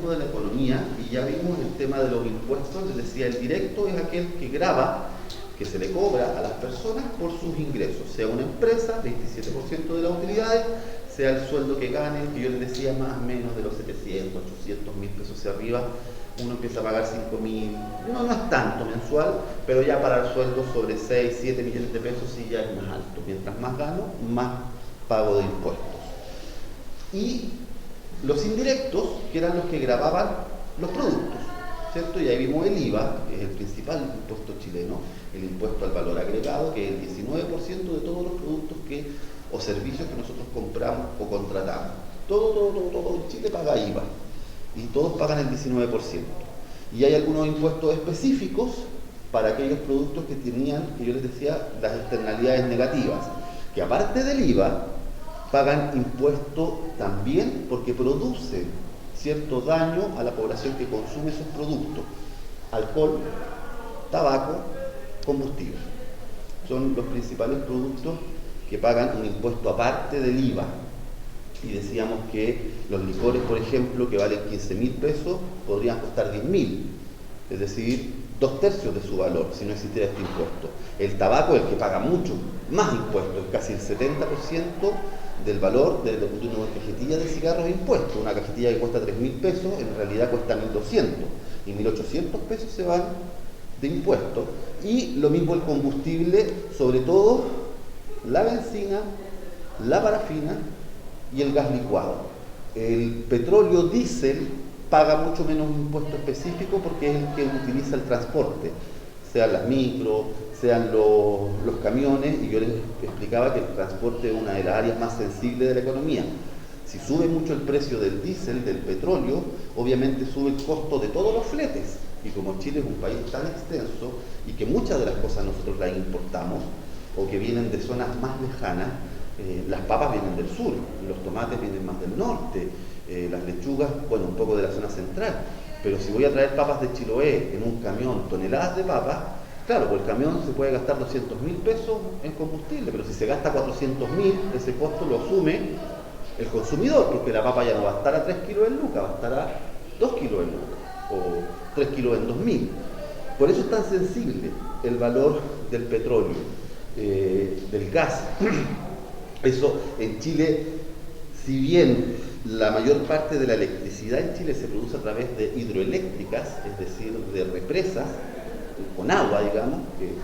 funcionamiento de la economía, y ya vimos el tema de los impuestos. Les decía, el directo es aquel que grava, que se le cobra a las personas por sus ingresos, sea una empresa, 27% de las utilidades, sea el sueldo que ganen, que yo les decía más o menos de los 700, 800 mil pesos hacia arriba, uno empieza a pagar 5 mil, no es tanto mensual, pero ya para el sueldo sobre 6, 7 millones de pesos sí ya es más alto. Mientras más gano, más pago de impuestos. Y los indirectos, que eran los que gravaban los productos, ¿cierto? Y ahí vimos el IVA, que es el principal impuesto chileno, el impuesto al valor agregado, que es el 19% de todos los productos o servicios que nosotros compramos o contratamos. Todo en Chile paga IVA, y todos pagan el 19%. Y hay algunos impuestos específicos para aquellos productos que tenían, que yo les decía, las externalidades negativas, que aparte del IVA, pagan impuesto también porque producen cierto daño a la población que consume esos productos: alcohol, tabaco, combustible. Son los principales productos que pagan un impuesto aparte del IVA. Y decíamos que los licores, por ejemplo, que valen 15 mil pesos, podrían costar 10 mil, es decir, 2/3 de su valor si no existiera este impuesto. El tabaco es el que paga mucho más impuestos, casi el 70% del valor de una cajetilla de cigarros de impuestos. Una cajetilla que cuesta 3 mil pesos, en realidad cuesta 1.200, y 1.800 pesos se van de impuestos. Y lo mismo el combustible, sobre todo la benzina, la parafina y el gas licuado. El petróleo diésel paga mucho menos impuesto específico porque es el que utiliza el transporte, sean las micros, sean los camiones, y yo les explicaba que el transporte es una de las áreas más sensibles de la economía. Si sube mucho el precio del diésel, del petróleo, obviamente sube el costo de todos los fletes. Y como Chile es un país tan extenso y que muchas de las cosas nosotros las importamos o que vienen de zonas más lejanas, las papas vienen del sur, los tomates vienen más del norte, las lechugas, bueno, un poco de la zona central. Pero si voy a traer papas de Chiloé en un camión, toneladas de papas, claro, por el camión se puede gastar 200 mil pesos en combustible, pero si se gasta 400 mil, ese costo lo asume el consumidor, porque la papa ya no va a estar a 3 kilos en lucas, va a estar a 2 kilos en lucas, o 3 kilos en 2000. Por eso es tan sensible el valor del petróleo, del gas. Eso en Chile, si bien la mayor parte de la electricidad en Chile se produce a través de hidroeléctricas, es decir, de represas con agua, digamos, que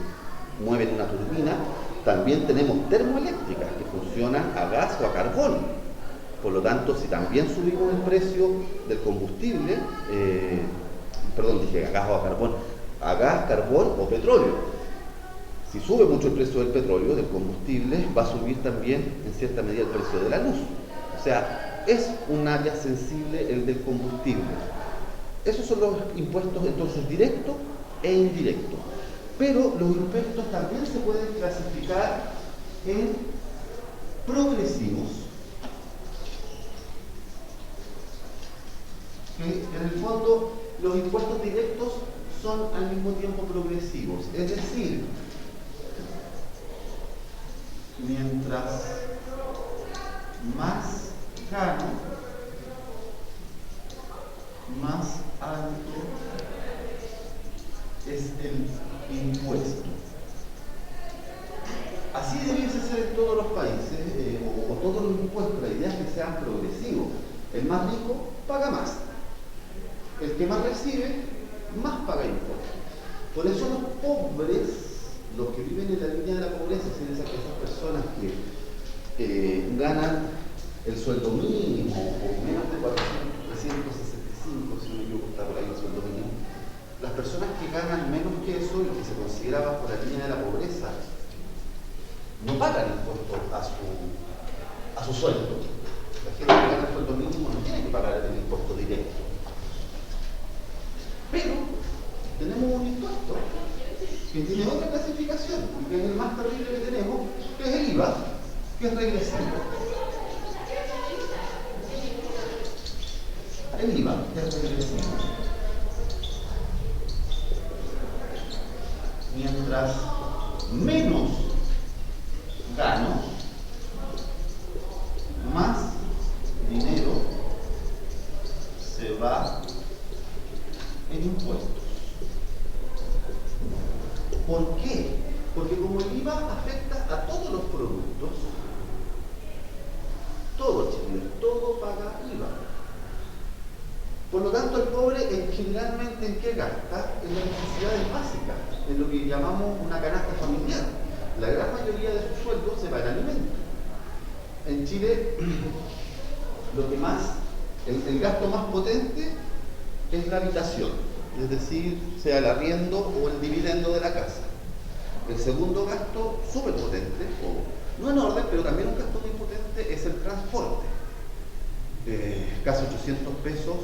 mueven una turbina, también tenemos termoeléctricas que funcionan a gas o a carbón. Por lo tanto, si también subimos el precio del combustible, dije a gas o a carbón, a gas, carbón o petróleo. Si sube mucho el precio del petróleo, del combustible, va a subir también en cierta medida el precio de la luz. O sea, es un área sensible el del combustible. Esos son los impuestos entonces directos e indirectos. Pero los impuestos también se pueden clasificar en progresivos, que en el fondo los impuestos directos son al mismo tiempo progresivos, es decir, mientras más gano, más alto es el impuesto. Así debiese ser en todos los países, o todos los impuestos. La idea es que sean progresivos. El más rico paga más. El que más recibe, más paga impuestos. Por eso los pobres, los que viven en la línea de la pobreza, son esas personas que ganan el sueldo mínimo o menos de 365, si no me equivoco, está por ahí el sueldo mínimo. Las personas que ganan menos que eso y que se consideran bajo la línea de la pobreza no pagan impuestos a su sueldo. La gente que gana el sueldo mínimo no tiene que pagar el impuesto directo. Pero tenemos un impuesto que tiene otra clasificación, que es el más terrible que tenemos, que es el IVA, que es regresivo. El IVA, que es regresivo. Mientras menos gano, más dinero se va en impuestos. ¿Por qué? Porque como el IVA afecta a todos los productos, todo Chile, todo paga IVA. Por lo tanto, el pobre generalmente ¿en qué gasta? En las necesidades básicas, en lo que llamamos una canasta familiar. La gran mayoría de su sueldo se va en alimentos. En Chile, el gasto más potente es la habitación, es decir, sea el arriendo o el dividendo de la casa. El segundo gasto súper potente, o no en orden, pero también un gasto muy potente, es el transporte. Casi 800 pesos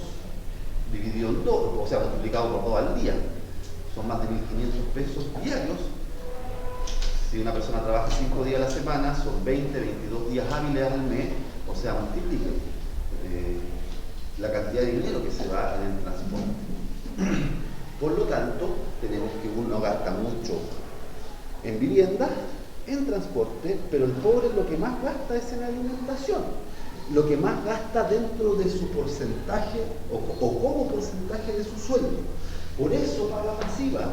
dividido en dos, o sea, multiplicado por 2 al día. Son más de 1.500 pesos diarios. Si una persona trabaja 5 días a la semana, son 20, 22 días hábiles al mes, o sea, multipliquen la cantidad de dinero que se va en el transporte. Por lo tanto, tenemos que uno gasta mucho en vivienda, en transporte, pero el pobre lo que más gasta es en alimentación. Lo que más gasta dentro de su porcentaje o como porcentaje de su sueldo. Por eso paga pasiva.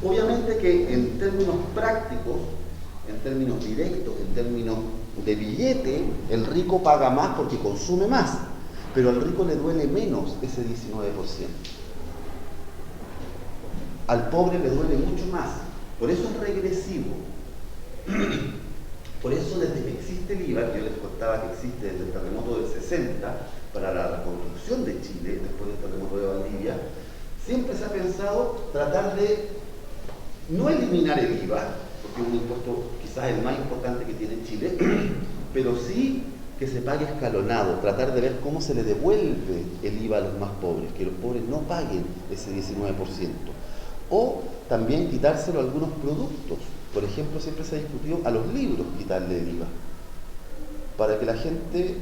Obviamente que en términos prácticos, en términos directos, en términos de billete, el rico paga más porque consume más, pero al rico le duele menos ese 19%. Al pobre le duele mucho más. Por eso es regresivo. Por eso desde que existe el IVA, que yo les contaba que existe desde el terremoto del 60 para la reconstrucción de Chile, después del terremoto de Valdivia, siempre se ha pensado tratar de no eliminar el IVA, porque es un impuesto quizás el más importante que tiene Chile, pero sí que se pague escalonado, tratar de ver cómo se le devuelve el IVA a los más pobres, que los pobres no paguen ese 19%. O también quitárselo a algunos productos. Por ejemplo, siempre se ha discutido a los libros quitarle el IVA, para que la gente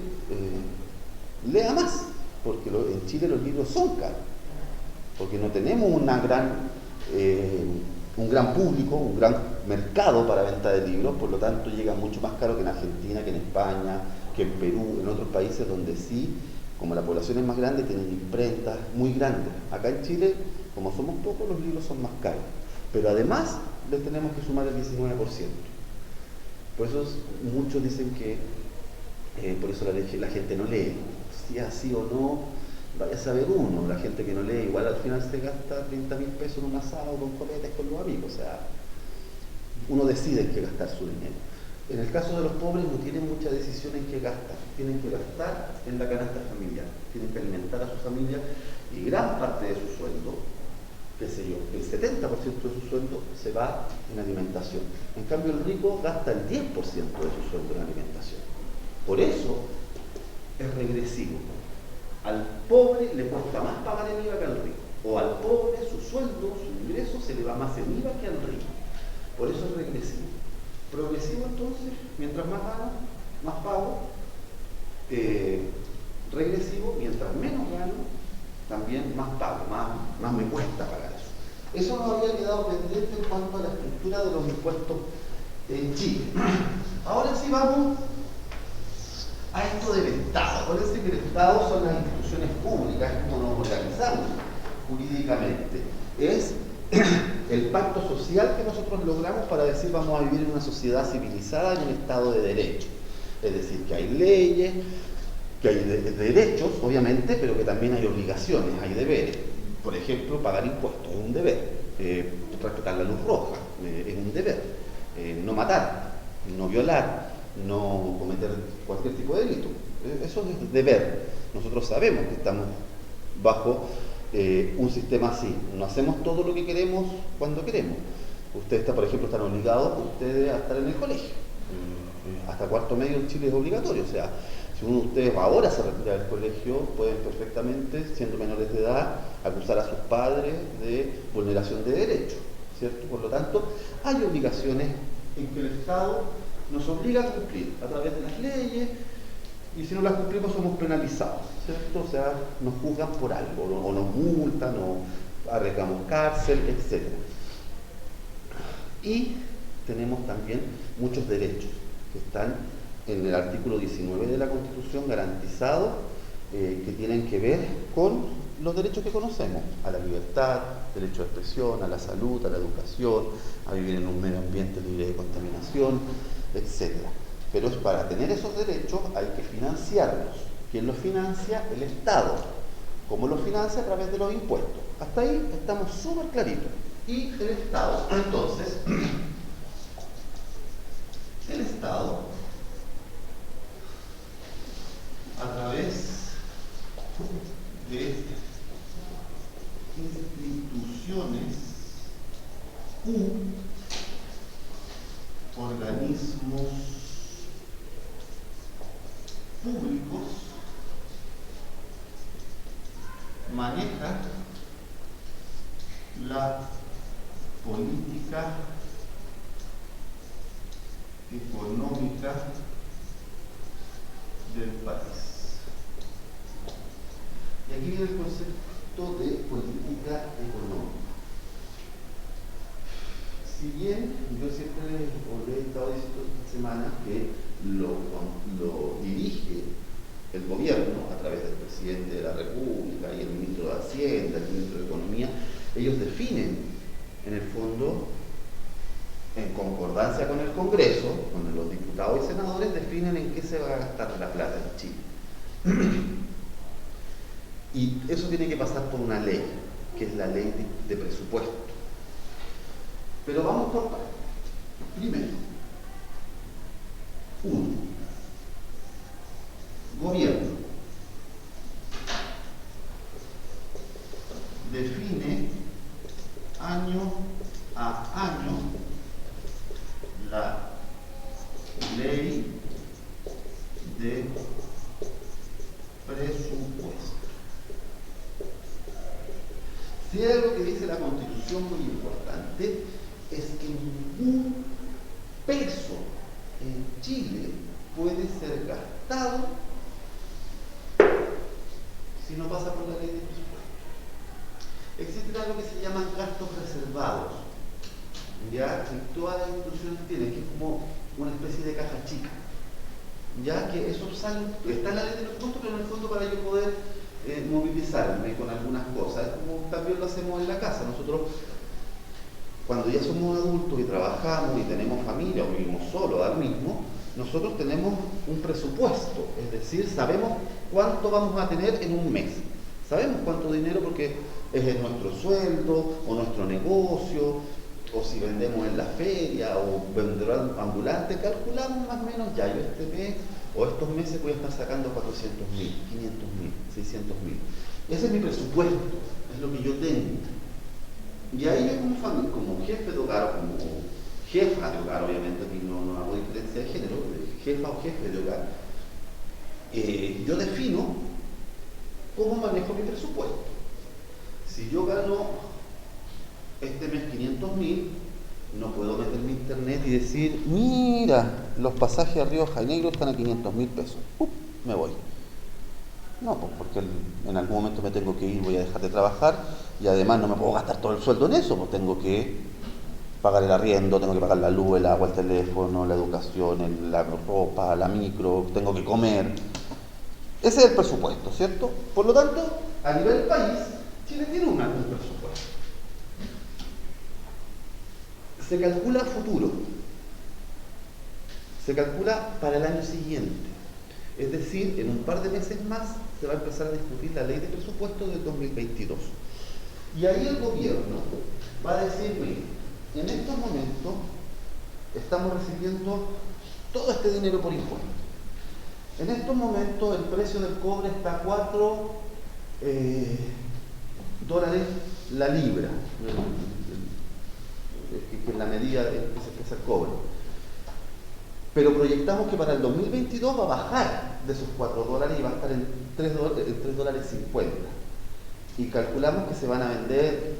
lea más, porque en Chile los libros son caros, porque no tenemos un gran público, un gran mercado para venta de libros, por lo tanto llega mucho más caro que en Argentina, que en España, que en Perú, en otros países donde sí, como la población es más grande, tienen imprentas muy grandes. Acá en Chile, como somos pocos, los libros son más caros, pero además les tenemos que sumar el 19%. Por eso muchos dicen que por eso la gente no lee. Si es así o no, vaya a saber uno. La gente que no lee igual al final se gasta 30.000 pesos en un asado con coletes con los amigos. O sea, uno decide en qué gastar su dinero. En el caso de los pobres no tienen mucha decisión en qué gastar. Tienen que gastar en la canasta familiar. Tienen que alimentar a su familia y gran parte de su sueldo, qué sé yo, el 70% de su sueldo se va en alimentación. En cambio el rico gasta el 10% de su sueldo en alimentación. Por eso es regresivo. Al pobre le cuesta más pagar el IVA que al rico. O al pobre su sueldo, su ingreso se le va más en IVA que al rico. Por eso es regresivo. Progresivo entonces, mientras más gano, más pago. Regresivo, mientras menos gano, también más pago, más me cuesta pagar eso. Eso nos había quedado pendiente en cuanto a la estructura de los impuestos en Chile. Ahora sí vamos a esto del Estado. Acuérdense que el Estado son las instituciones públicas, como nos organizamos jurídicamente. Es el pacto social que nosotros logramos para decir vamos a vivir en una sociedad civilizada, en un Estado de derecho. Es decir, que hay leyes, que hay derechos, obviamente, pero que también hay obligaciones, hay deberes. Por ejemplo, pagar impuestos es un deber, respetar la luz roja es un deber, no matar, no violar, no cometer cualquier tipo de delito. Eso es deber. Nosotros sabemos que estamos bajo un sistema así. No hacemos todo lo que queremos cuando queremos. Ustedes, por ejemplo, están obligados ustedes a estar en el colegio. Hasta cuarto medio en Chile es obligatorio. O sea, si uno de ustedes ahora se retira del colegio, pueden perfectamente, siendo menores de edad, acusar a sus padres de vulneración de derechos, ¿cierto? Por lo tanto, hay obligaciones en que el Estado nos obliga a cumplir a través de las leyes, y si no las cumplimos somos penalizados, ¿cierto? O sea, nos juzgan por algo, o nos multan, o arriesgamos cárcel, etc. Y tenemos también muchos derechos que están en el artículo 19 de la Constitución garantizados, que tienen que ver con los derechos que conocemos, a la libertad, derecho de expresión, a la salud, a la educación, a vivir en un medio ambiente libre de contaminación, etc. Pero para tener esos derechos hay que financiarlos. ¿Quién los financia? El Estado. ¿Cómo los financia? A través de los impuestos. Hasta ahí estamos súper claritos. Y el Estado, entonces, el Estado, a través de instituciones organismos públicos, maneja la política económica del país. Y aquí viene el concepto de política económica. Si bien yo siempre os he estado diciendo esta semana que lo dirige el gobierno a través del presidente de la República y el ministro de Hacienda, el ministro de Economía, ellos definen, en el fondo, en concordancia con el Congreso, con los diputados y senadores, definen en qué se va a gastar la plata en Chile. Y eso tiene que pasar por una ley, que es la ley de presupuesto. Pero vamos por partes. Primero, gobierno define año a año la ley de presupuesto. Si hay algo que dice la Constitución muy importante, es que ningún peso en Chile puede ser gastado si no pasa por la ley de presupuesto. Existe algo que se llaman gastos reservados, ya que todas las instituciones tienen, que es como una especie de caja chica, ya que eso sale, está en la ley de presupuesto, pero en el fondo para yo poder movilizarme con algunas cosas, es como también lo hacemos en la casa. Nosotros, cuando ya somos adultos y trabajamos y tenemos familia o vivimos solos ahora mismo, nosotros tenemos un presupuesto, es decir, sabemos cuánto vamos a tener en un mes. Sabemos cuánto dinero, porque es nuestro sueldo o nuestro negocio, o si vendemos en la feria o vendedor ambulante, calculamos más o menos, ya yo este mes o estos meses voy a estar sacando 400.000, 500.000, 600.000. Ese es mi presupuesto, es lo que yo tengo. Y ahí yo como jefe de hogar, como jefa de hogar, obviamente aquí no hago diferencia de género, jefa o jefe de hogar, yo defino cómo manejo mi presupuesto. Si yo gano este mes 500.000, no puedo meterme a internet y decir, mira, los pasajes a Río de Janeiro están a 500.000 pesos. Me voy. No, pues porque en algún momento me tengo que ir, voy a dejar de trabajar y además no me puedo gastar todo el sueldo en eso, pues tengo que pagar el arriendo, tengo que pagar la luz, el agua, el teléfono, la educación, la ropa, la micro, tengo que comer. Ese es el presupuesto, ¿cierto? Por lo tanto, a nivel país, Chile tiene un presupuesto. Se calcula futuro, se calcula para el año siguiente, es decir, en un par de meses más se va a empezar a discutir la ley de presupuesto del 2022. Y ahí el gobierno va a decir, mire, en estos momentos estamos recibiendo todo este dinero por impuestos. En estos momentos el precio del cobre está a 4 dólares la libra, que es la medida que se cobra. Pero proyectamos que para el 2022 va a bajar de esos 4 dólares y va a estar en 3 dólares 50. Y calculamos que se van a vender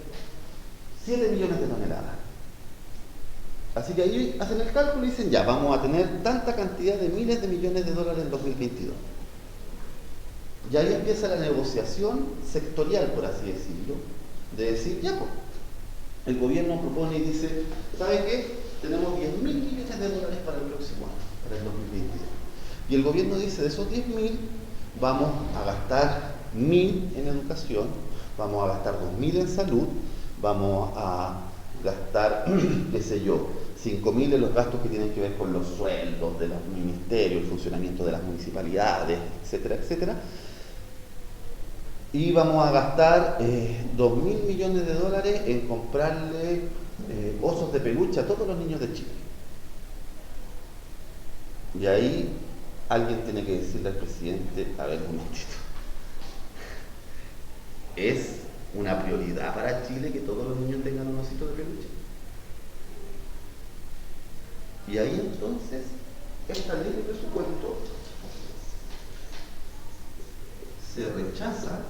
7 millones de toneladas. Así que ahí hacen el cálculo y dicen, ya, vamos a tener tanta cantidad de miles de millones de dólares en 2022. Y ahí empieza la negociación sectorial, por así decirlo, de decir, ya, pues, el gobierno propone y dice, ¿sabe qué? Tenemos 10.000 millones de dólares para el próximo año, para el 2022. Y el gobierno dice, de esos 10.000, vamos a gastar 1.000 en educación, vamos a gastar 2.000 en salud, vamos a gastar, qué sé yo, 5.000 en los gastos que tienen que ver con los sueldos de los ministerios, el funcionamiento de las municipalidades, etcétera, etcétera. Y vamos a gastar 2.000 millones de dólares en comprarle osos de peluche a todos los niños de Chile. Y ahí alguien tiene que decirle al presidente, a ver, un momentito, ¿es una prioridad para Chile que todos los niños tengan un osito de peluche? Y ahí entonces, esta ley de presupuesto se rechaza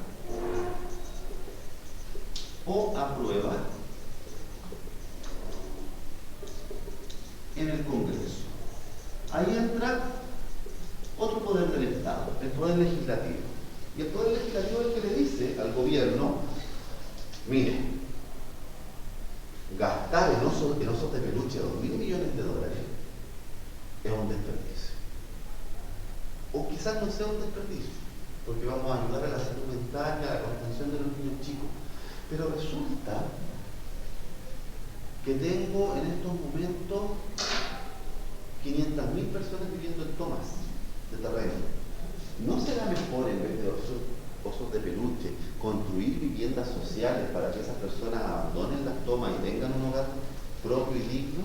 o aprueba en el Congreso. Ahí entra otro poder del Estado, el poder legislativo. Y el poder legislativo es el que le dice al gobierno, mire, gastar en osos de peluche 2.000 millones de dólares es un desperdicio. O quizás no sea un desperdicio, porque vamos a ayudar a la salud mental y a la contención de los niños chicos. Pero resulta que tengo en estos momentos 500.000 personas viviendo en tomas de terreno. ¿No será mejor, en vez de osos de peluche, construir viviendas sociales para que esas personas abandonen las tomas y tengan un hogar propio y digno?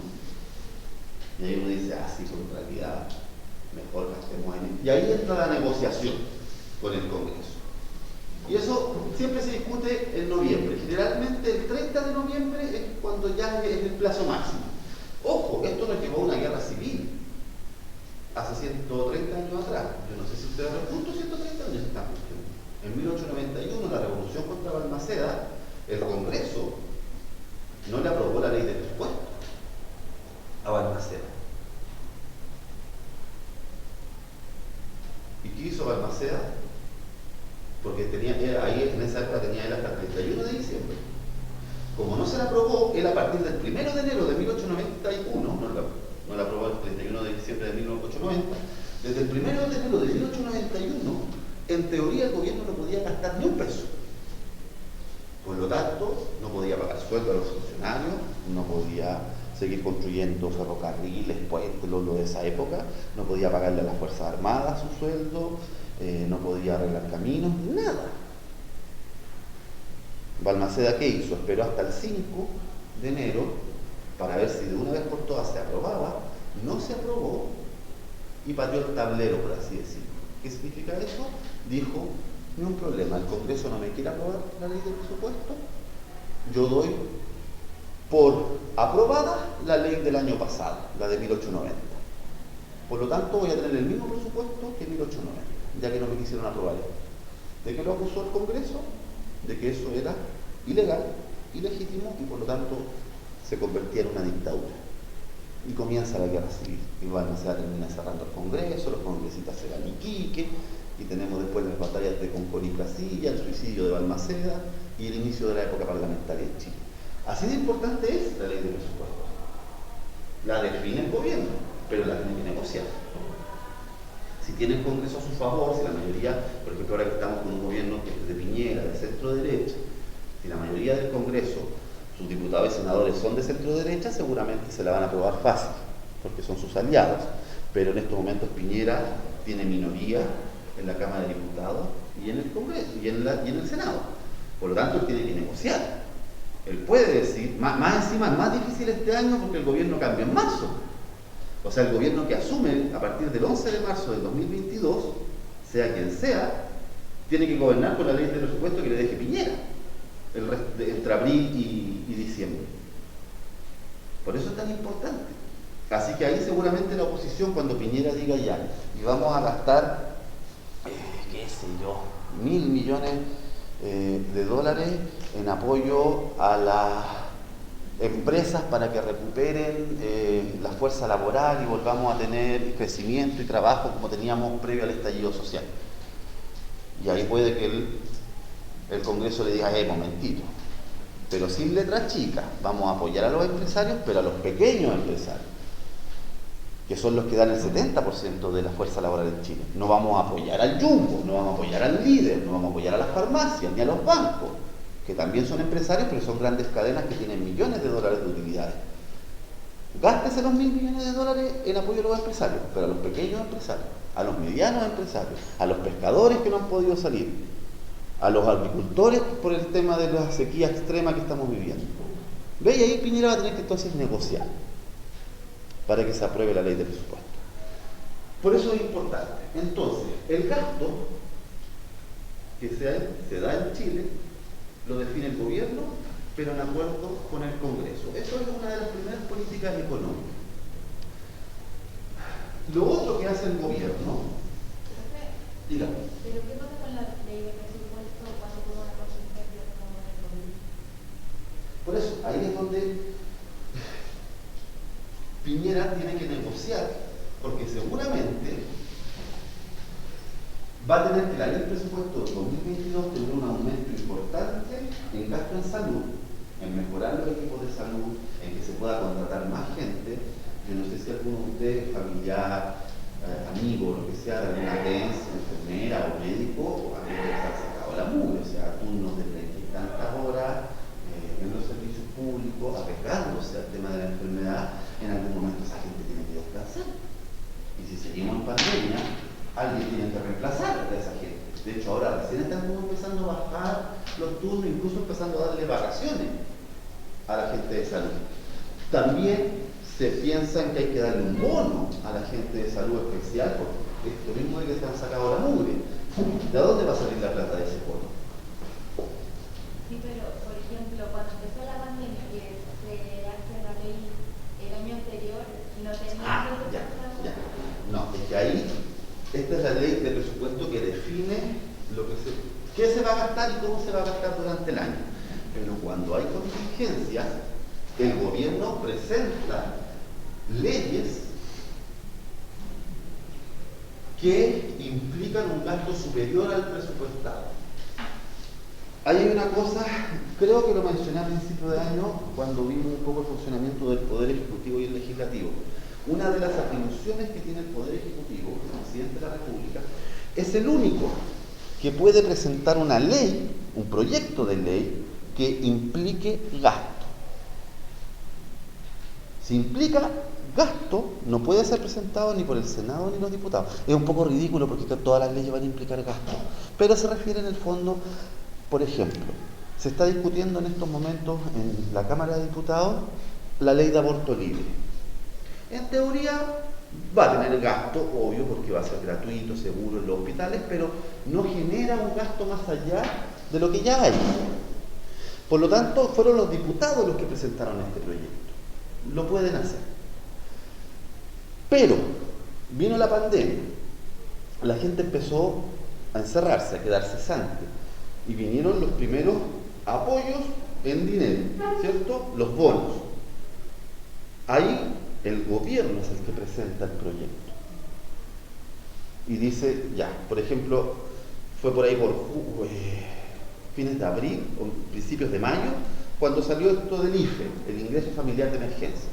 Y ahí uno dice, sí, con realidad, mejor gastemos en él. Y ahí entra la negociación con el Congreso. Y eso siempre se discute en noviembre. Generalmente el 30 de noviembre es cuando ya es el plazo máximo. Ojo, esto nos llevó a una guerra civil hace 130 años atrás. Yo no sé si ustedes justo 130 años están. En 1891, la revolución contra Balmaceda, el Congreso no le aprobó la ley de presupuesto a Balmaceda. ¿Y qué hizo Balmaceda? Porque ahí en esa época tenía él hasta el 31 de diciembre. Como no se la aprobó, él a partir del 1 de enero de 1891, no la aprobó el 31 de diciembre de 1890, desde el 1 de enero de 1891, en teoría el gobierno no podía gastar ni un peso. Por lo tanto, no podía pagar sueldo a los funcionarios, no podía seguir construyendo ferrocarriles, puentes, lo de esa época, no podía pagarle a las Fuerzas Armadas su sueldo, no podía arreglar caminos, nada. Balmaceda, ¿qué hizo? Esperó hasta el 5 de enero para ver si de una vez por todas se aprobaba. No se aprobó y pateó el tablero, por así decirlo. ¿Qué significa eso? Dijo, no hay un problema, el Congreso no me quiere aprobar la ley de presupuesto, yo doy por aprobada la ley del año pasado, la de 1890. Por lo tanto, voy a tener el mismo presupuesto que 1890, ya que no me quisieron aprobar esto. ¿De qué lo acusó el Congreso? De que eso era ilegal, ilegítimo y por lo tanto se convertía en una dictadura. Y comienza la guerra civil. Y Balmaceda termina cerrando el Congreso, los congresistas se van Iquique, y tenemos después las batallas de Concón y Placilla, el suicidio de Balmaceda y el inicio de la época parlamentaria en Chile. Así de importante es la ley de presupuesto. La define el gobierno, pero la tiene que negociar. Si tiene el Congreso a su favor, si la mayoría, por ejemplo ahora que estamos con un gobierno que es de Piñera, de centro derecha, si la mayoría del Congreso, sus diputados y senadores son de centro derecha, seguramente se la van a aprobar fácil, porque son sus aliados. Pero en estos momentos Piñera tiene minoría en la Cámara de Diputados y en el Congreso y en el Senado. Por lo tanto, él tiene que negociar. Él puede decir, más encima, es más difícil este año porque el gobierno cambia en marzo. O sea, el gobierno que asume a partir del 11 de marzo del 2022, sea quien sea, tiene que gobernar con la ley de presupuesto que le deje Piñera entre abril y diciembre. Por eso es tan importante. Así que ahí seguramente la oposición, cuando Piñera diga ya, y vamos a gastar, qué sé yo, 1.000 millones de dólares en apoyo a las empresas para que recuperen la fuerza laboral y volvamos a tener crecimiento y trabajo como teníamos previo al estallido social. Y ahí puede que el Congreso le diga, momentito, pero sin letras chicas, vamos a apoyar a los empresarios, pero a los pequeños empresarios, que son los que dan el 70% de la fuerza laboral en Chile. No vamos a apoyar al Jumbo, no vamos a apoyar al Líder, no vamos a apoyar a las farmacias, ni a los bancos. que también son empresarios, pero son grandes cadenas que tienen millones de dólares de utilidades. Gástese los 1.000 millones de dólares en apoyo a los empresarios, pero a los pequeños empresarios, a los medianos empresarios, a los pescadores que no han podido salir, a los agricultores por el tema de la sequía extrema que estamos viviendo. ¿Ve? Y ahí Piñera va a tener que entonces negociar para que se apruebe la ley de presupuesto. Por eso es importante. Entonces, el gasto que se da en Chile lo define el gobierno, pero en acuerdo con el Congreso. Eso es una de las primeras políticas económicas. Lo otro que hace el gobierno, dígame. ¿Pero qué pasa con la ley de presupuesto cuando tuvo una contingencia como el COVID? Por eso, ahí es donde Piñera tiene que negociar, porque seguramente va a tener que la ley de presupuesto de 2022 tener un aumento importante en gasto en salud, en mejorar los equipos de salud, en que se pueda contratar más gente. Yo no sé si alguno de ustedes, familiar, amigo, lo que sea, de alguna vez, enfermera o médico, o alguien que se ha sacado la mugre, o sea, turnos de 30 y tantas horas en los servicios públicos, arriesgándose al tema de la enfermedad. En algún momento esa gente tiene que descansar. Y si seguimos en pandemia, alguien tiene que reemplazar a esa gente. De hecho, ahora recién estamos empezando a bajar los turnos, incluso empezando a darle vacaciones a la gente de salud. También se piensa en que hay que darle un bono a la gente de salud especial, porque esto mismo de que se han sacado la mugre. ¿De dónde va a salir la plata de ese bono? Sí, pero por ejemplo, cuando empezó la pandemia, que se hace la ley el año anterior, no tenía Ya. No, es que ahí, esta es la ley de presupuesto que define qué se va a gastar y cómo se va a gastar durante el año. Pero cuando hay contingencias, el gobierno presenta leyes que implican un gasto superior al presupuestado. Ahí hay una cosa, creo que lo mencioné a principio de año cuando vimos un poco el funcionamiento del Poder Ejecutivo y el Legislativo. Una de las atribuciones que tiene el Poder Ejecutivo, el Presidente de la República, es el único que puede presentar una ley, un proyecto de ley que implique gasto. Si implica gasto, no puede ser presentado ni por el Senado ni los diputados. Es un poco ridículo porque todas las leyes van a implicar gasto, pero se refiere en el fondo, por ejemplo, se está discutiendo en estos momentos en la Cámara de Diputados la ley de aborto libre. En teoría va a tener gasto, obvio, porque va a ser gratuito, seguro en los hospitales, pero no genera un gasto más allá de lo que ya hay. Por lo tanto, fueron los diputados los que presentaron este proyecto. Lo pueden hacer. Pero vino la pandemia, la gente empezó a encerrarse, a quedar cesante, y vinieron los primeros apoyos en dinero, ¿cierto? Los bonos. Ahí el gobierno es el que presenta el proyecto. Y dice, ya, por ejemplo, fue por ahí por fines de abril o principios de mayo, cuando salió esto del IFE, el ingreso familiar de emergencia.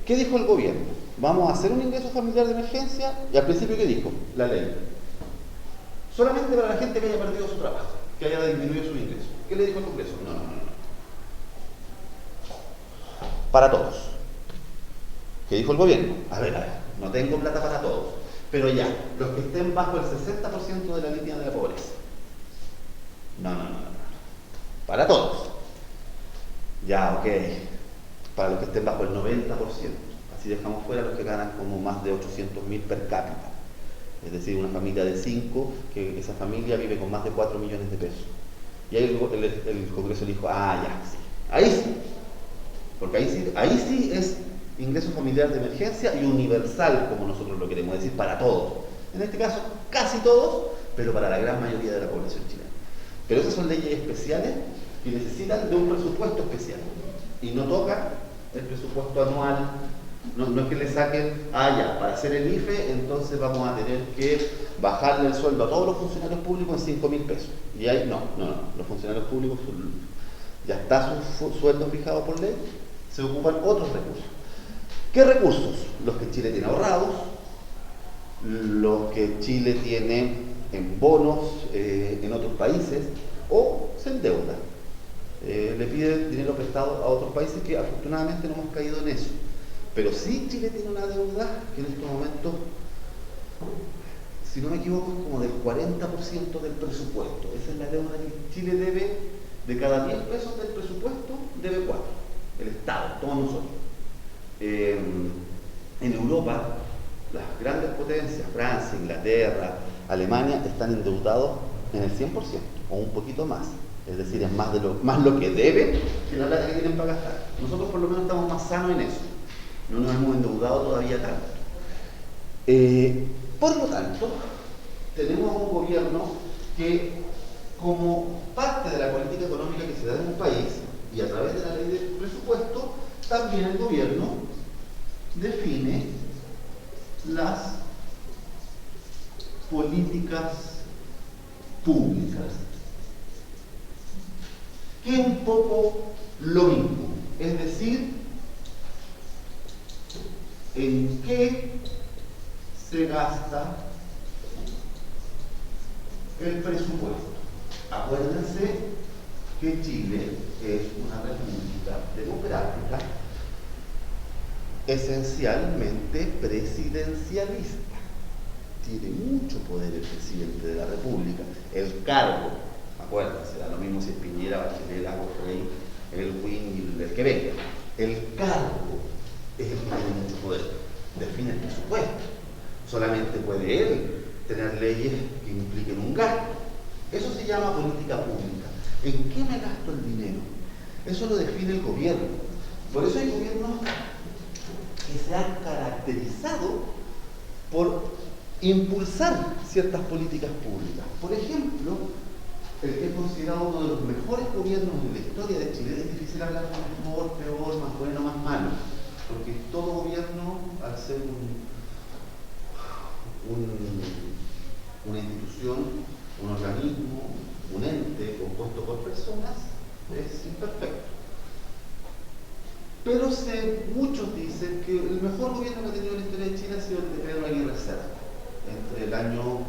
¿Qué dijo el gobierno? Vamos a hacer un ingreso familiar de emergencia, y al principio, ¿qué dijo? La ley. Solamente para la gente que haya perdido su trabajo, que haya disminuido su ingreso. ¿Qué le dijo el Congreso? No. Para todos. ¿Qué dijo el gobierno? A ver, no tengo plata para todos, pero ya, los que estén bajo el 60% de la línea de la pobreza. No. Para todos. Ya, ok. Para los que estén bajo el 90%. Así dejamos fuera los que ganan como más de 800.000 per cápita. Es decir, una familia de 5, que esa familia vive con más de 4 millones de pesos. Y ahí el Congreso dijo, ya, sí. Ahí sí. Porque ahí sí es ingreso familiar de emergencia y universal, como nosotros lo queremos decir, para todos. En este caso, casi todos, pero para la gran mayoría de la población chilena. Pero esas son leyes especiales que necesitan de un presupuesto especial. Y no toca el presupuesto anual. No es que le saquen, para hacer el IFE, entonces vamos a tener que bajarle el sueldo a todos los funcionarios públicos en 5.000 pesos. Y ahí no. Los funcionarios públicos ya está su sueldo fijado por ley, se ocupan otros recursos. ¿Qué recursos? Los que Chile tiene ahorrados, los que Chile tiene en bonos en otros países, o se endeuda. le pide dinero prestado a otros países que afortunadamente no hemos caído en eso. Pero sí Chile tiene una deuda que en estos momentos, si no me equivoco, es como del 40% del presupuesto. Esa es la deuda que Chile debe, de cada 10 pesos del presupuesto, debe 4. El Estado, todos nosotros. En Europa, las grandes potencias, Francia, Inglaterra, Alemania, están endeudados en el 100% o un poquito más. Es decir, es más lo que deben que la plata que tienen para gastar. Nosotros por lo menos estamos más sanos en eso. No nos hemos endeudado todavía tanto. Por lo tanto, tenemos un gobierno que, como parte de la política económica que se da en un país y a través de la ley de presupuesto, también el gobierno define las políticas públicas, que es un poco lo mismo, es decir, en qué se gasta el presupuesto. Acuérdense que Chile es una república democrática esencialmente presidencialista. Tiene mucho poder el presidente de la república. El cargo, acuérdense, da lo mismo si es Piñera, Bachelet, Lago, Frey, Elwin y el que venga. El cargo es el que tiene mucho poder. Define el presupuesto. Solamente puede él tener leyes que impliquen un gasto. Eso se llama política pública. ¿En qué me gasto el dinero? Eso lo define el gobierno. Por eso hay gobiernos que se han caracterizado por impulsar ciertas políticas públicas. Por ejemplo, el que es considerado uno de los mejores gobiernos en la historia de Chile, es difícil hablar de mejor, peor, más bueno, más malo, porque todo gobierno, al ser una institución, un organismo, un ente compuesto por personas, es imperfecto. Pero muchos dicen que el mejor gobierno que ha tenido la historia de Chile ha sido el de Pedro Aguirre Cerda, entre el año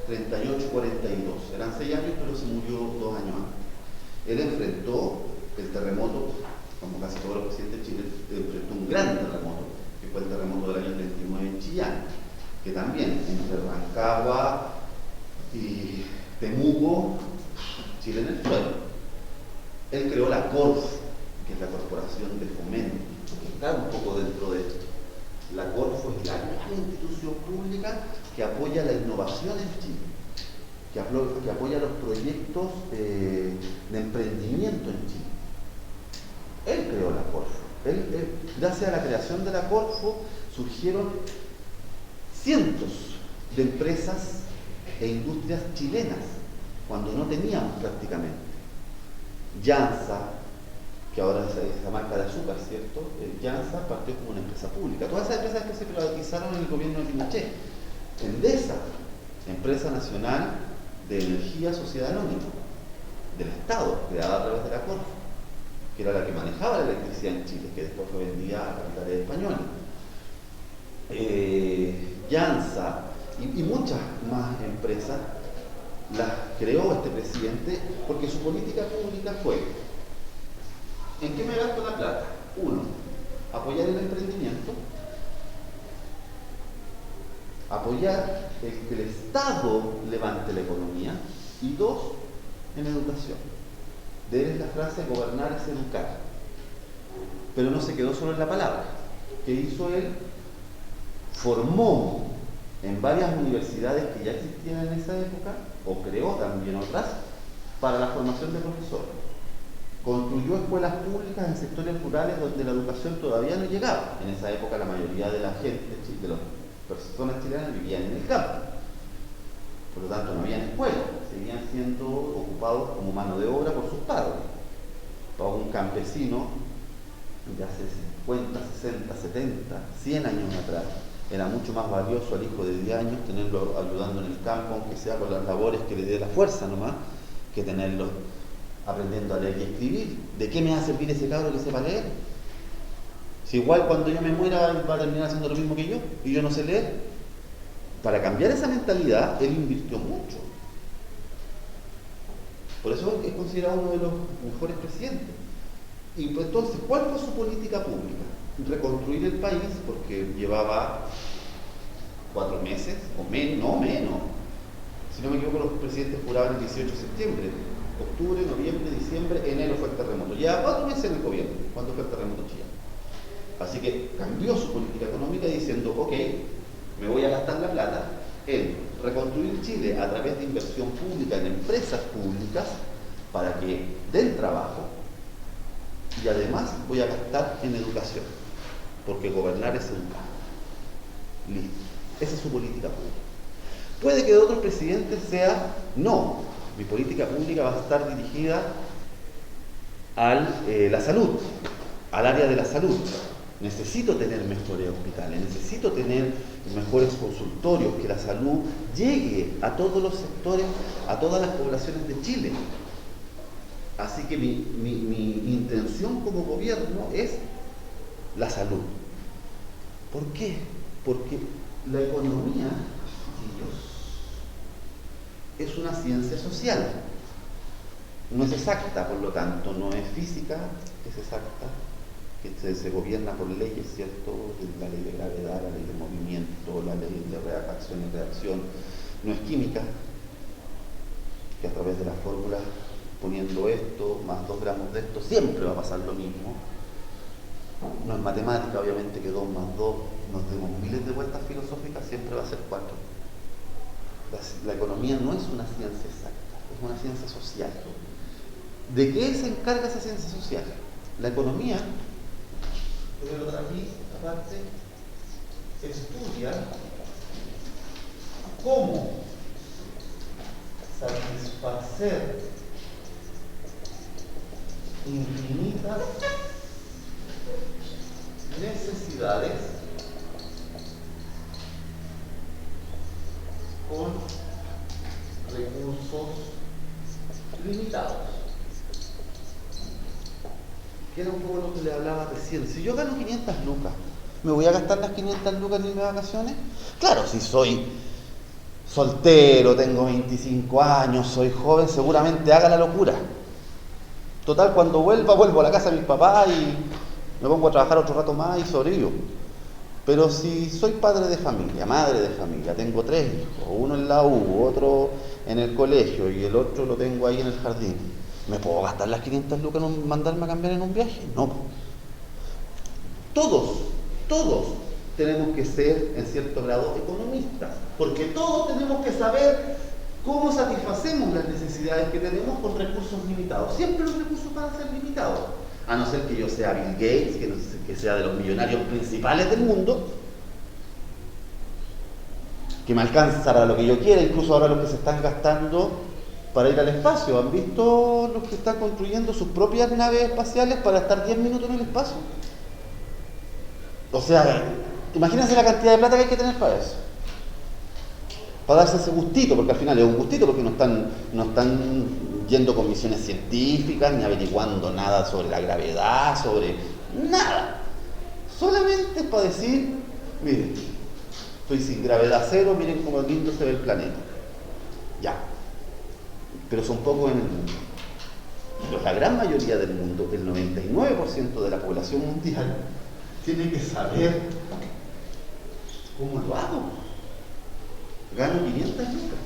38 y 42. Eran 6 años, pero se murió 2 años antes. Él enfrentó el terremoto, como casi todos los presidentes de Chile, enfrentó un gran terremoto, que fue el terremoto del año 39 en Chillán, que también entre Rancagua y Temuco, Chile en el suelo. Él creó la Corfo, que es la Corporación de Fomento, que está un poco dentro de esto. La Corfo es la gran institución pública que apoya la innovación en Chile, que apoya los proyectos de emprendimiento en Chile. Él creó la Corfo. Gracias a la creación de la Corfo surgieron cientos de empresas e industrias chilenas, cuando no teníamos prácticamente. Llanza, que ahora es esa marca de azúcar, ¿cierto? Llanza partió como una empresa pública. Todas esas empresas que se privatizaron en el gobierno de Pinochet. Endesa, Empresa Nacional de Energía Sociedad Anónima, del Estado, creada a través de la Corfo, que era la que manejaba la electricidad en Chile, que después fue vendida a capitales españoles. Llanza y muchas más empresas las creó este presidente porque su política pública fue: ¿en qué me gasto la plata? 1, apoyar el emprendimiento, apoyar que el Estado levante la economía, y 2, en educación. De él es la frase: gobernar es educar. Pero no se quedó solo en la palabra. ¿Qué hizo él? Formó en varias universidades que ya existían en esa época, o creó también otras, para la formación de profesores. Construyó escuelas públicas en sectores rurales donde la educación todavía no llegaba. En esa época la mayoría de la gente, de las personas chilenas, vivían en el campo. Por lo tanto no habían escuelas, seguían siendo ocupados como mano de obra por sus padres. Para un campesino de hace 50, 60, 70, 100 años atrás, era mucho más valioso al hijo de 10 años tenerlo ayudando en el campo, aunque sea con las labores que le dé la fuerza nomás, que tenerlo aprendiendo a leer y escribir. ¿De qué me va a servir ese cabro que sepa leer? Si igual cuando yo me muera va a terminar haciendo lo mismo que yo, y yo no sé leer. Para cambiar esa mentalidad, él invirtió mucho. Por eso es considerado uno de los mejores presidentes. Y pues, entonces, ¿cuál fue su política pública? Reconstruir el país, porque llevaba 4 meses, o menos, no menos. Si no me equivoco, los presidentes juraban el 18 de septiembre. Octubre, noviembre, diciembre, enero fue el terremoto. Ya 4 meses en el gobierno, cuando fue el terremoto chileno. Así que cambió su política económica diciendo, ok, me voy a gastar la plata en reconstruir Chile a través de inversión pública en empresas públicas para que den trabajo, y además voy a gastar en educación, porque gobernar es educar. Listo. Esa es su política pública. Puede que de otros presidentes sea, no, mi política pública va a estar dirigida a la salud, al área de la salud. Necesito tener mejores hospitales, necesito tener mejores consultorios, que la salud llegue a todos los sectores, a todas las poblaciones de Chile. Así que mi intención como gobierno es la salud. ¿Por qué? Porque la economía, es una ciencia social. No es exacta, por lo tanto, no es física, es exacta, que se gobierna por leyes, ¿cierto? La ley de gravedad, la ley de movimiento, la ley de acción y reacción. No es química, que a través de las fórmulas, poniendo esto, más 2 gramos de esto, siempre va a pasar lo mismo. No es matemática, obviamente, que 2 más 2 nos demos miles de vueltas filosóficas, siempre va a ser 4. La economía no es una ciencia exacta, es una ciencia social. ¿De qué se encarga esa ciencia social? La economía, pero aquí, aparte, estudia cómo satisfacer infinitas necesidades con recursos limitados. Que era un poco lo que le hablaba recién. Si yo gano 500 lucas, ¿me voy a gastar las 500 lucas en mis vacaciones? Claro, si soy soltero, tengo 25 años, soy joven, seguramente haga la locura. Total, cuando vuelvo a la casa de mis papás y me pongo a trabajar otro rato más y sobrevivo. Pero si soy padre de familia, madre de familia, tengo 3 hijos, uno en la U, otro en el colegio y el otro lo tengo ahí en el jardín, ¿me puedo gastar las 500 lucas en mandarme a cambiar en un viaje? No. Todos tenemos que ser, en cierto grado, economistas, porque todos tenemos que saber cómo satisfacemos las necesidades que tenemos con recursos limitados. Siempre los recursos van a ser limitados, a no ser que yo sea Bill Gates, que sea de los millonarios principales del mundo, que me alcance para lo que yo quiera, incluso ahora los que se están gastando para ir al espacio. ¿Han visto los que están construyendo sus propias naves espaciales para estar 10 minutos en el espacio? O sea, imagínense la cantidad de plata que hay que tener para eso. Para darse ese gustito, porque al final es un gustito, porque no están yendo con misiones científicas, ni averiguando nada sobre la gravedad, sobre nada. Solamente es para decir, miren, estoy sin gravedad cero, miren cómo lindo se ve el planeta. Ya. Pero son pocos en el mundo. La gran mayoría del mundo, el 99% de la población mundial, tiene que saber cómo lo hago. Gano 500 lucas.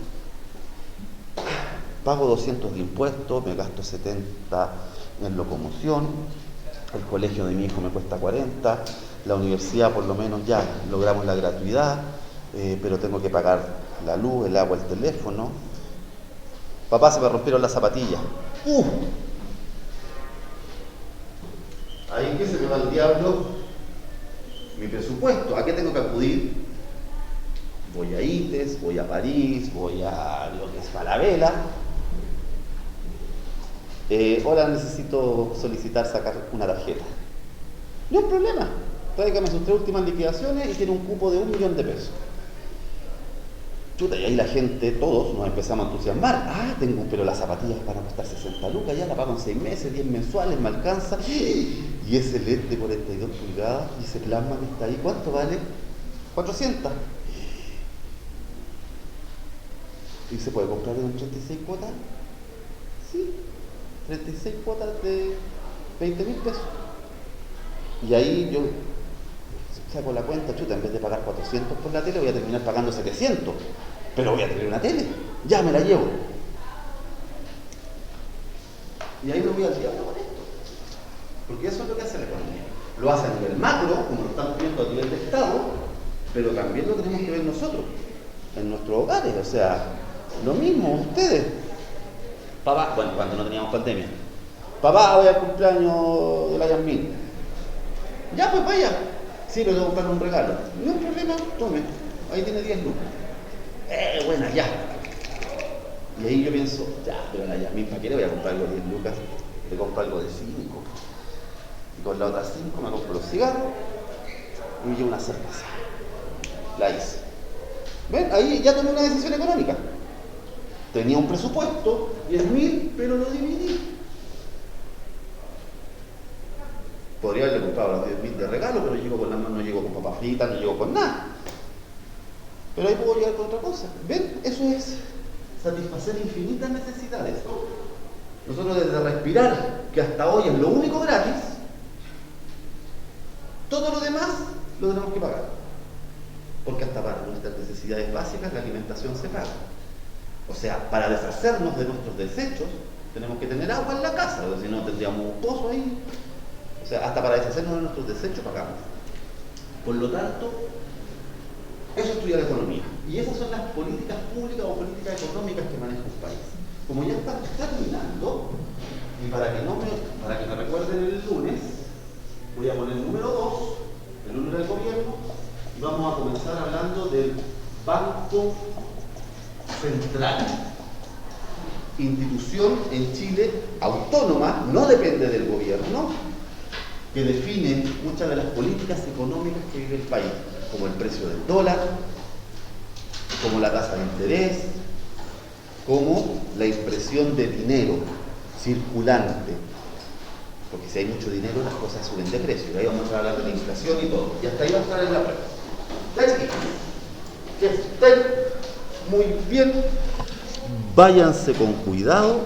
Pago 200 de impuestos, me gasto 70 en locomoción, el colegio de mi hijo me cuesta 40, la universidad por lo menos ya logramos la gratuidad, pero tengo que pagar la luz, el agua, el teléfono. Papá, se me rompieron las zapatillas. Ahí que se me va el diablo mi presupuesto. ¿A qué tengo que acudir? Voy a ITES, voy a París, voy a lo que es Falabella. Ahora necesito sacar una tarjeta. No hay problema. Tráigame sus 3 últimas liquidaciones y tiene un cupo de 1 millón de pesos. Chuta, y ahí la gente, todos nos empezamos a entusiasmar. Pero las zapatillas van a costar 60 lucas, ya la pago en 6 meses, 10 mensuales, me alcanza. Y ese LED de 42 pulgadas y ese plasma que está ahí, ¿cuánto vale? 400. ¿Y se puede comprar en 36 cuotas? Sí. 36 cuotas de 20.000 pesos. Y ahí yo saco la cuenta, chuta, en vez de pagar 400 por la tele, voy a terminar pagando 700. Pero voy a tener una tele, ya me la llevo. Y ahí me voy al diablo con esto. Porque eso es lo que hace la economía. Lo hace a nivel macro, como lo estamos viendo a nivel de Estado, pero también lo tenemos que ver nosotros, en nuestros hogares. O sea, lo mismo, ustedes. Papá, bueno, cuando no teníamos pandemia. Papá, voy al cumpleaños de la Yasmín. Ya, pues vaya. Sí, pero tengo que comprarle un regalo. No hay problema, tome. Ahí tiene 10 lucas. Buena, ya. Y ahí yo pienso, ya, pero la Yasmín, ¿para qué le voy a comprar algo de 10 lucas? Le compro algo de 5. Y con la otra 5 me compro los cigarros y me llevo una cerveza. La hice. ¿Ven? Ahí ya tomé una decisión económica. Tenía un presupuesto, 10.000, pero lo dividí. Podría haberle comprado los 10.000 de regalo, pero llego con las manos, no llego con papas fritas, no llego con nada. Pero ahí puedo llegar con otra cosa. ¿Ven? Eso es satisfacer infinitas necesidades. Nosotros desde respirar, que hasta hoy es lo único gratis, todo lo demás lo tenemos que pagar. Porque hasta para nuestras necesidades básicas la alimentación se paga. O sea, para deshacernos de nuestros desechos tenemos que tener agua en la casa, o si no tendríamos un pozo ahí. O sea, hasta para deshacernos de nuestros desechos pagamos. Por lo tanto, eso es estudiar economía. Y esas son las políticas públicas o políticas económicas que maneja un país. Como ya estamos terminando, y para que me recuerden el lunes, voy a poner el número 2, el número del gobierno, y vamos a comenzar hablando del Banco Central. Institución en Chile autónoma, no depende del gobierno, que define muchas de las políticas económicas que vive el país, como el precio del dólar, como la tasa de interés, como la impresión de dinero circulante. Porque si hay mucho dinero, las cosas suben de precio. Y ahí vamos a hablar de la inflación y todo. Y hasta ahí vamos a estar en la prueba. ¿Ya chiquillos? Que estén muy bien. Váyanse con cuidado.